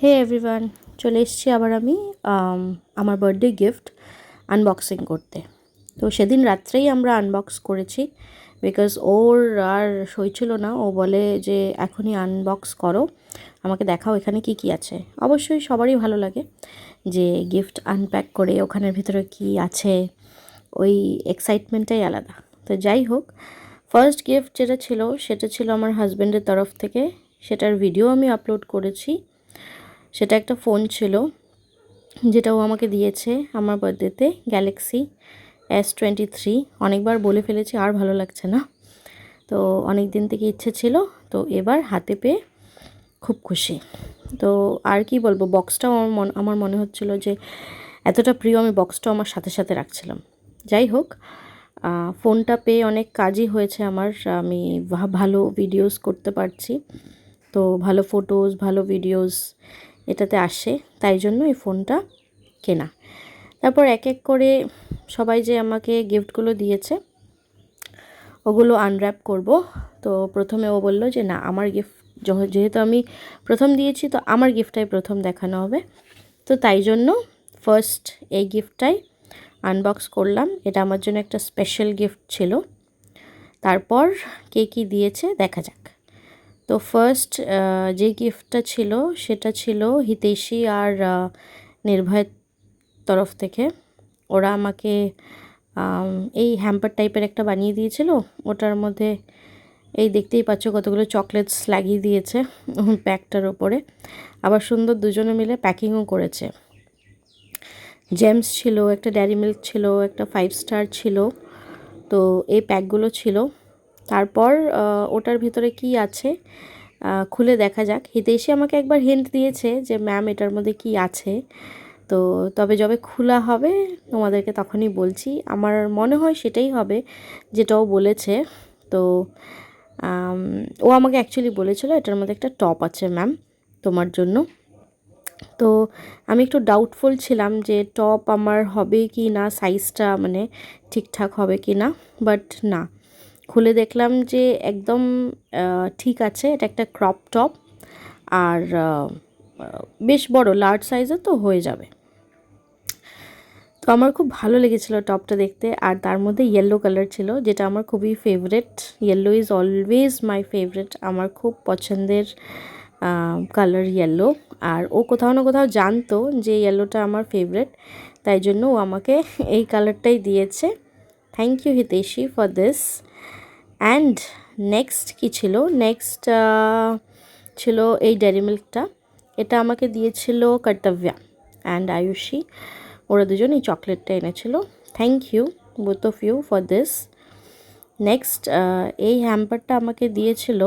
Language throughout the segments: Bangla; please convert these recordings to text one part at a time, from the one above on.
হে এভরিওয়ান, চলে এসেছি আবার আমি আমার বার্থডে গিফট আনবক্সিং করতে। তো সেদিন রাত্রেই আমরা আনবক্স করেছি, বিকজ ওর আর সইছিল না। ও বলে যে এখনই আনবক্স করো, আমাকে দেখাও এখানে কি কি আছে। অবশ্যই সবারই ভালো লাগে যে গিফট আনপ্যাক করে ওখানের ভিতরে কি আছে, ওই এক্সাইটমেন্টটাই আলাদা। তো যাই হোক, ফার্স্ট গিফট যেটা ছিল সেটা ছিল আমার হাজব্যান্ডের তরফ থেকে। সেটার ভিডিও আমি আপলোড করেছি। সেটা একটা ফোন ছিল যেটা ও আমাকে দিয়েছে আমার বার্থডেতে, গ্যালাক্সি S23। অনেকবার বলে ফেলেছি, আর ভালো লাগছে না। তো অনেক দিন থেকে ইচ্ছে ছিল, তো এবার হাতে পেয়ে খুব খুশি। তো আর কি বলবো, বক্সটাও আমার মনে হচ্ছিল যে এতটা প্রিয়, আমি বক্সটাও আমার সাথে সাথে রাখছিলাম। যাই হোক, ফোনটা পেয়ে অনেক কাজই হয়েছে আমার। আমি ভালো ভিডিওস করতে পারছি, তো ভালো ফটোজ ভালো ভিডিওস এটাতে আসে, তাই জন্য এই ফোনটা কেনা। তারপর এক এক করে সবাই যে আমাকে গিফটগুলো দিয়েছে ওগুলো আনর্যাপ করব। তো প্রথমে ও বলল যে না, আমার গিফট যেহেতু আমি প্রথম দিয়েছি, তো আমার গিফটটাই প্রথম দেখানো হবে। তো তাই জন্য ফার্স্ট এই গিফটটাই আনবক্স করলাম। এটা আমার জন্য একটা স্পেশাল গিফট ছিল। তারপর কে কী দিয়েছে দেখা যাক। তো ফার্স্ট যে গিফটটা ছিল সেটা ছিল হিতেশী আর নির্ভয়ের তরফ থেকে। ওরা আমাকে এই হ্যাম্পার টাইপের একটা বানিয়ে দিয়েছিল। ওটার মধ্যে এই দেখতেই পাচ্ছ কতগুলো চকলেটস লাগিয়ে দিয়েছে প্যাকটার ওপরে। আবার সুন্দর দুজনে মিলে প্যাকিংও করেছে। জেমস ছিল, একটা ডেয়ারি মিল্ক ছিল, একটা 5 স্টার ছিল। তো এই প্যাকগুলো ছিল। তারপর ওটার ভিতরে কি আছে খুলে দেখা যাক। হিতেশী আমাকে একবার হিন্ট দিয়েছে যে ম্যাম এটার মধ্যে কি আছে। তো তবে যবে খোলা হবে তোমাদেরকে তখনই বলছি। আমার মনে হয় সেটাই হবে যেটাও বলেছে। তো ও আমাকে অ্যাকচুয়ালি বলেছিল এটার মধ্যে একটা টপ আছে ম্যাম তোমার জন্য। তো আমি একটু ডাউটফুল ছিলাম যে টপ আমার হবে কি না, সাইজটা মানে ঠিকঠাক হবে কি না। বাট না, খুলে দেখলাম যে একদম ঠিক আছে। এটা একটা ক্রপ টপ, আর বেশ বড়, লার্জ সাইজের, তো হয়ে যাবে। তো আমার খুব ভালো লেগেছিলো টপটা দেখতে। আর তার মধ্যে ইয়েলো কালার ছিল, যেটা আমার খুবই favourite. Yellow is always my favourite, আমার খুব পছন্দের কালার ইয়েলো। আর ও কোথাও না কোথাও জানতো যে ইয়েলোটা আমার ফেভারেট, তাই জন্য ও আমাকে এই কালারটাই দিয়েছে। Thank you Hiteshi for this. And next কী ছিল, নেক্সট ছিল এই ডেয়ারি মিল্কটা। এটা আমাকে দিয়েছিল কর্তব্যা অ্যান্ড আয়ুষী। ওরা দুজন এই চকলেটটা এনেছিল। Thank you both of you for this. Next এই হ্যাম্পারটা আমাকে দিয়েছিল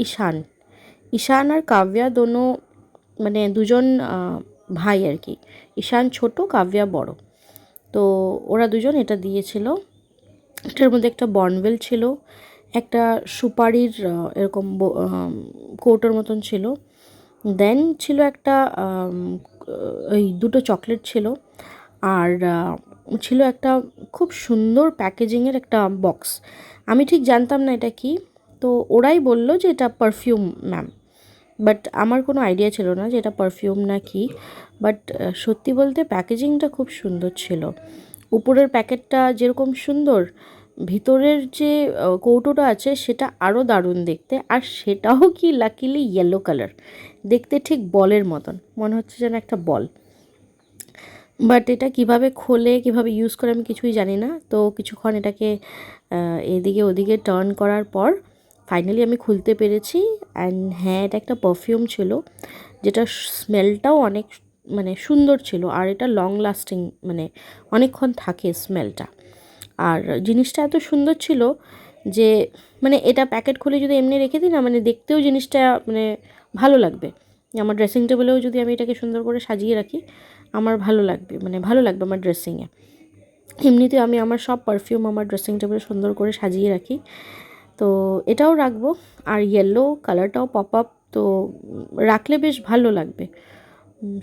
ঈশান। ঈশান আর কাব্যা দোনো, মানে দুজন ভাই আর কি। ঈশান ছোট, কাব্যা বড়। তো ওরা দুজন এটা দিয়েছিল। এটার মধ্যে একটা বর্নভেল ছিল, একটা সুপারির এরকম কৌটোর মতন ছিল। দেন ছিল একটা ওই দুটো চকলেট ছিল। আর ছিল একটা খুব সুন্দর প্যাকেজিংয়ের একটা বক্স। আমি ঠিক জানতাম না এটা কি। তো ওরাই বললো যে এটা পারফিউম ম্যাম, বাট আমার কোনো আইডিয়া ছিল না যে এটা পারফিউম না কি। বাট সত্যি বলতে প্যাকেজিংটা খুব সুন্দর ছিল। উপরের প্যাকেটটা যেরকম সুন্দর, ভিতরের যে কৌটোটা আছে সেটা আরও দারুণ দেখতে। আর সেটাও কি লাকিলি ইয়েলো কালার, দেখতে ঠিক বলের মতন, মনে হচ্ছে যেন একটা বল। বাট এটা কিভাবে খোলে, কিভাবে ইউজ করে আমি কিছুই জানি না। তো কিছুক্ষণ এটাকে এদিকে ওদিকে টার্ন করার পর ফাইনালি আমি খুলতে পেরেছি। অ্যান্ড হ্যাঁ, এটা একটা পারফিউম ছিল, যেটা স্মেলটাও অনেক মানে সুন্দর ছিল। আর এটা লং লাস্টিং, মানে অনেকক্ষণ থাকে স্মেলটা। আর জিনিসটা এত সুন্দর ছিল যে মানে এটা প্যাকেট খুলে যদি এমনি রেখে দিই না, মানে দেখতেও জিনিসটা মানে ভালো লাগবে। আমার ড্রেসিং টেবিলেও যদি আমি এটাকে সুন্দর করে সাজিয়ে রাখি, আমার ভালো লাগবে, মানে ভালো লাগবে আমার ড্রেসিংয়ে। এমনিতে আমি আমার সব পারফিউম আমার ড্রেসিং টেবিলে সুন্দর করে সাজিয়ে রাখি, তো এটাও রাখবো। আর ইয়েলো কালারটাও পপ আপ, তো রাখলে বেশ ভালো লাগবে,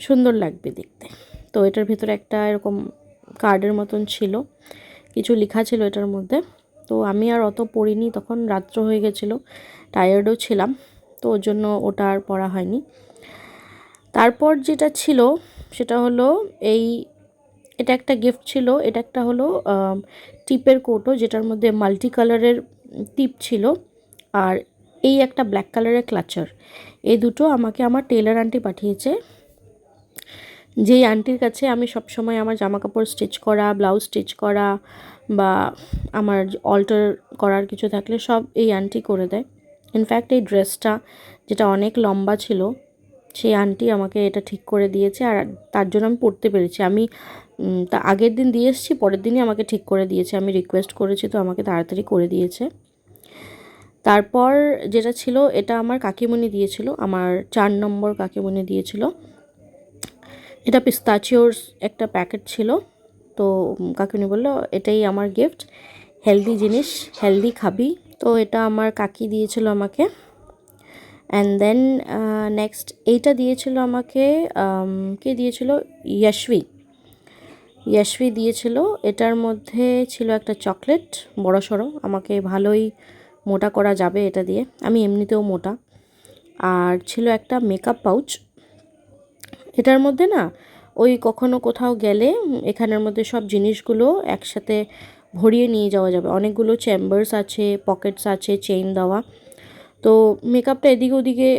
সুন্দর লাগবে দেখতে। তো এটার ভিতরে একটা এরকম কার্ডের মতন ছিল, কিছু লেখা ছিল এটার মধ্যে। তো আমি আর অত পড়িনি, তখন রাত্র হয়ে গেছিলো, টায়ার্ডও ছিলাম, তো ওর জন্য ওটা আর পড়া হয়নি। তারপর যেটা ছিল সেটা হলো এই, এটা একটা গিফট ছিল। এটা একটা হলো টিপের কৌটো, যেটার মধ্যে মাল্টি কালারের টিপ ছিল, আর এই একটা ব্ল্যাক কালারের ক্লাচার। এই দুটো আমাকে আমার টেলার আন্টি পাঠিয়েছে, যেই আন্টির কাছে আমি সবসময় আমার জামা কাপড় স্টিচ করা, ব্লাউজ স্টিচ করা বা আমার অল্টার করার কিছু থাকলে সব এই আন্টি করে দেয়। ইনফ্যাক্ট এই ড্রেসটা যেটা অনেক লম্বা ছিল, সেই আন্টি আমাকে এটা ঠিক করে দিয়েছে, আর তার জন্য আমি পরতে পেরেছি। আমি তা আগের দিন দিয়ে এসেছি, পরের দিনই আমাকে ঠিক করে দিয়েছে। আমি রিকোয়েস্ট করেছি তো আমাকে তাড়াতাড়ি করে দিয়েছে। তারপর যেটা ছিল, এটা আমার কাকিমণি দিয়েছিল, আমার 4 নম্বর কাকিমণি দিয়েছিল। এটা পিস্তাচিওর একটা প্যাকেট ছিল। তো কাকিমণি বললো এটাই আমার গিফট, হেলদি জিনিস, হেলদি খাবি। তো এটা আমার কাকি দিয়েছিল আমাকে। অ্যান্ড দেন নেক্সট এইটা দিয়েছিল আমাকে, কে দিয়েছিল, ইয়াশভি দিয়েছিল। এটার মধ্যে ছিল একটা চকলেট, বড় সড়ো, আমাকে ভালোই মোটা করা যাবে এটা দিয়ে, আমি এমনিতেও মোটা। আর ছিল একটা মেকআপ পাউচ। এটার মধ্যে না ওই কখনো কোথাও গেলে এখানের মধ্যে সব জিনিসগুলো একসাথে ভরিয়ে নিয়ে যাওয়া যাবে। অনেকগুলো চেম্বার্স আছে, পকেটস আছে, চেইন দেওয়া। তো মেকআপটা এদিকে ওদিকে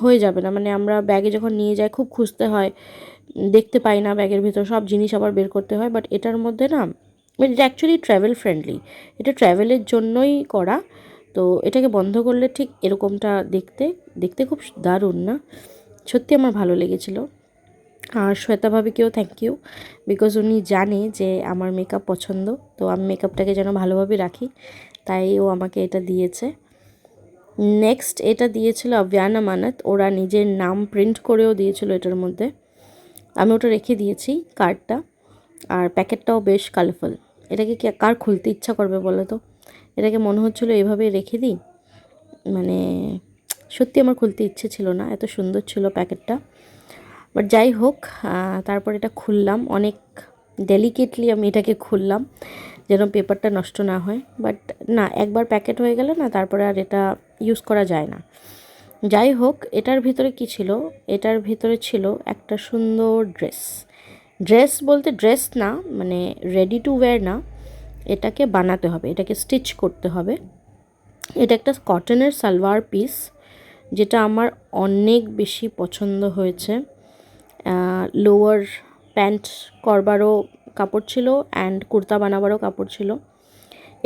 হয়ে যাবে না, মানে আমরা ব্যাগে যখন নিয়ে যাই খুব খুঁজতে হয়, দেখতে পাই না ব্যাগের ভিতর, সব জিনিস আবার বের করতে হয়। বাট এটার মধ্যে না, এটা অ্যাকচুয়ালি ট্র্যাভেল ফ্রেন্ডলি, এটা ট্র্যাভেলের জন্যই করা। তো এটাকে বন্ধ করলে ঠিক এরকমটা দেখতে দেখতে খুব দারুণ না, সত্যি আমার ভালো লেগেছিলো। আর শ্বেতা ভাবিকেও থ্যাংক ইউ, বিকজ উনি জানে যে আমার মেকআপ পছন্দ, তো আমি মেকআপটাকে যেন ভালোভাবে রাখি, তাই ও আমাকে এটা দিয়েছে। নেক্সট এটা দিয়েছিল আভিয়ান আমানত, ওরা নিজের নাম প্রিন্ট করেও দিয়েছিল এটার মধ্যে। আমি ওটা রেখে দিয়েছি কার্ডটা, আর প্যাকেটটাও বেশ কালারফুল। এটাকে কার খুলতে ইচ্ছা করবে বলো তো? এটাকে মনে হচ্ছিলো এভাবে রেখে দিই, মানে সত্যি আমার খুলতে ইচ্ছে ছিল না, এত সুন্দর ছিল প্যাকেটটা। বাট যাই হোক, তারপর এটা খুললাম, অনেক ডেলিকেটলি আমি এটাকে খুললাম যেন পেপারটা নষ্ট না হয়। বাট না, একবার প্যাকেট হয়ে গেলে না তারপরে আর এটা ইউজ করা যায় না। যাই হোক, এটার ভিতরে কি ছিল, এটার ভিতরে ছিল একটা সুন্দর ড্রেস। ড্রেস বলতে ড্রেস না, মানে রেডি টু ওয়্যার না, এটাকে বানাতে হবে, এটাকে স্টিচ করতে হবে। এটা একটা কটনের সালোয়ার পিস, যেটা আমার অনেক বেশি পছন্দ হয়েছে। লোয়ার প্যান্ট করবারও কাপড় ছিল, অ্যান্ড কুর্তা বানাবারও কাপড় ছিল।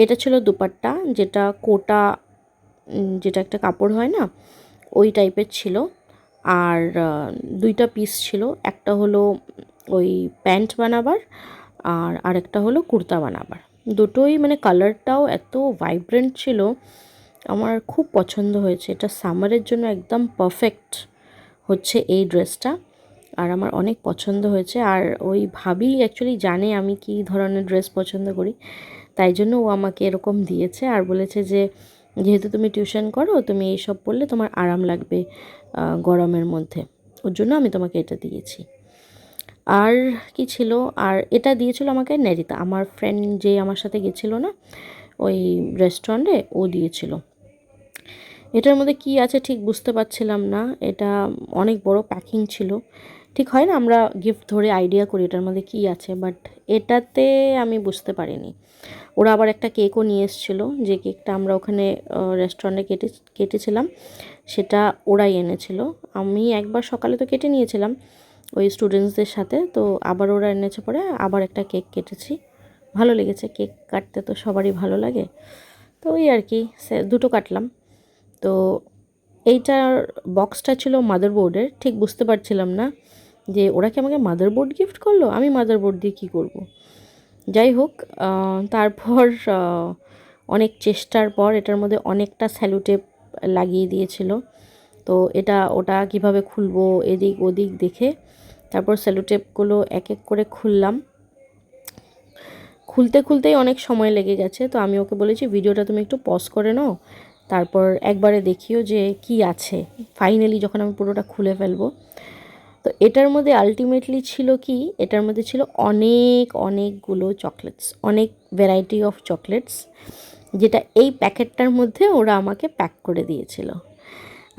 এটা ছিল দুপাট্টা, যেটা কোটা, যেটা একটা কাপড় হয় না, ওই টাইপের ছিল। আর দুইটা পিস ছিল, একটা হলো ওই প্যান্ট বানাবার, আর আরেকটা হলো কুর্তা বানাবার। দুটোই মানে কালারটাও এত ভাইব্রেন্ট ছিল, আমার খুব পছন্দ হয়েছে। এটা সামারের জন্য একদম পারফেক্ট হচ্ছে এই ড্রেসটা, আর আমার অনেক পছন্দ হয়েছে। আর ওই ভাবি অ্যাকচুয়ালি জানে আমি কী ধরনের ড্রেস পছন্দ করি, তাই জন্য ও আমাকে এরকম দিয়েছে, আর বলেছে যে যেহেতু তুমি টিউশন করো, তুমি এইসব পরলে তোমার আরাম লাগবে গরমের মধ্যে, ওর জন্য আমি তোমাকে এটা দিয়েছি। আর কি ছিল, আর এটা দিয়েছিল আমাকে নেরিতা, আমার ফ্রেন্ড যে আমার সাথে গেছিলো না ওই রেস্টুরেন্টে, ও দিয়েছিল। এটার মধ্যে কি আছে ঠিক বুঝতে পারছিলাম না, এটা অনেক বড় প্যাকিং ছিল। ঠিক হয় না, আমরা গিফট ধরে আইডিয়া করি এটার মধ্যে কী আছে, বাট এটাতে আমি বুঝতে পারিনি। ওরা আবার একটা কেকও নিয়ে এসেছিলো, যে কেকটা আমরা ওখানে রেস্টুরেন্টে কেটেছিলাম, সেটা ওরাই এনেছিল। আমি একবার সকালে তো কেটে নিয়েছিলাম ওই স্টুডেন্টসদের সাথে, তো আবার ওরা এনেছে, পরে আবার একটা কেক কেটেছি। ভালো লেগেছে, কেক কাটতে তো সবারই ভালো লাগে, তো ওই আর কি দুটো কাটলাম। তো এইটার বক্সটা ছিল মাদারবোর্ডের, ঠিক বুঝতে পারছিলাম না যে ওরা কি আমাকে মাদারবোর্ড গিফট করলো, আমি মাদারবোর্ড দিয়ে কী করব। যাই হোক, তারপর অনেক চেষ্টার পর এটার মধ্যে অনেকটা স্যালুটেপ লাগিয়ে দিয়েছিল। তো এটা ওটা কিভাবে খুলবো এদিক ওদিক দেখে তারপর স্যালুটেপগুলো এক এক করে খুললাম। খুলতে খুলতেই অনেক সময় লেগে গেছে, তো আমি ওকে বলেছি ভিডিওটা তুমি একটু পজ করে নাও, তারপর একবারে দেখিও যে কি আছে। ফাইনালি যখন আমি পুরোটা খুলে ফেলবো, তো এটার মধ্যে আলটিমেটলি ছিল কি, এটার মধ্যে ছিল অনেকগুলো চকলেটস, অনেক ভ্যারাইটি অফ চকলেটস, যেটা এই প্যাকেটটার মধ্যে ওরা আমাকে প্যাক করে দিয়েছিল।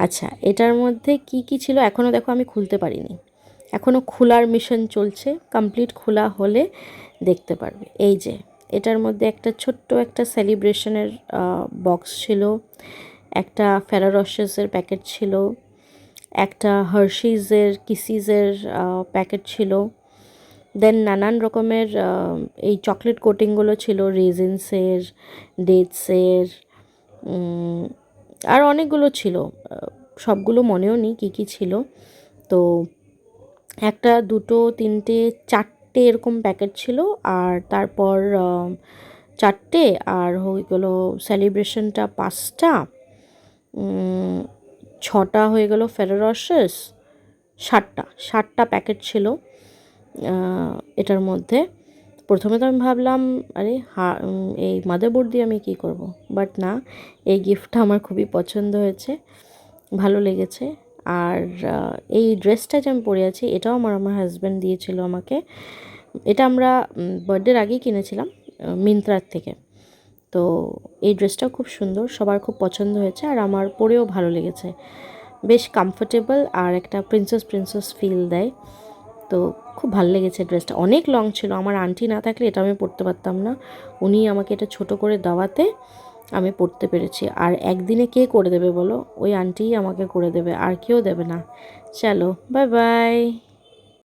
আচ্ছা, এটার মধ্যে কি কি ছিল এখনও দেখো আমি খুলতে পারিনি। এখনও খোলার মিশন চলছে, কমপ্লিট খোলা হলে দেখতে পারবে। এই যে এটার মধ্যে একটা ছোট্ট একটা সেলিব্রেশনের বক্স ছিল, একটা ফেরারশেসের প্যাকেট ছিল, একটা হার্শিজের কিসিজের প্যাকেট ছিল, দেন নানান রকমের এই চকলেট কোটিংগুলো ছিল, রেজিনসের, ডেটসের, আর অনেকগুলো ছিল, সবগুলো মনেও নেই কী কী ছিল। তো একটা, দুটো, তিনটে, চারটে এরকম প্যাকেট ছিল, আর তারপর চারটে, আর হয়ে গেলো সেলিব্রেশনটা 5টা, 6টা হয়ে গেল ফেরারশেস, 7টা প্যাকেট ছিল এটার মধ্যে। প্রথমে তো আমি ভাবলাম আরে এই মাদারবোর্ড দিয়ে আমি কী করব, বাট না, এই গিফটটা আমার খুবই পছন্দ হয়েছে, ভালো লেগেছে। আর এই ড্রেসটা যে আমি পরে আছি এটাও আমার হাজব্যান্ড দিয়েছিল আমাকে। এটা আমরা বার্থডের আগেই কিনেছিলাম মিন্ত্রার থেকে। তো এই ড্রেসটাও খুব সুন্দর, সবার খুব পছন্দ হয়েছে, আর আমার পরেও ভালো লেগেছে, বেশ কমফোর্টেবল আর একটা প্রিন্সেস ফিল দেয়। তো খুব ভালো লেগেছে ড্রেসটা, অনেক লং ছিল, আমার আন্টি না থাকলে এটা আমি পরতে পারতাম না, উনি আমাকে এটা ছোট করে দেওয়াতে আমি পরতে পেরেছি। আর একদিনে কে করে দেবে বলো, ওই আন্টিই আমাকে করে দেবে, আর কেউ দেবে না। চলো, বাই বাই।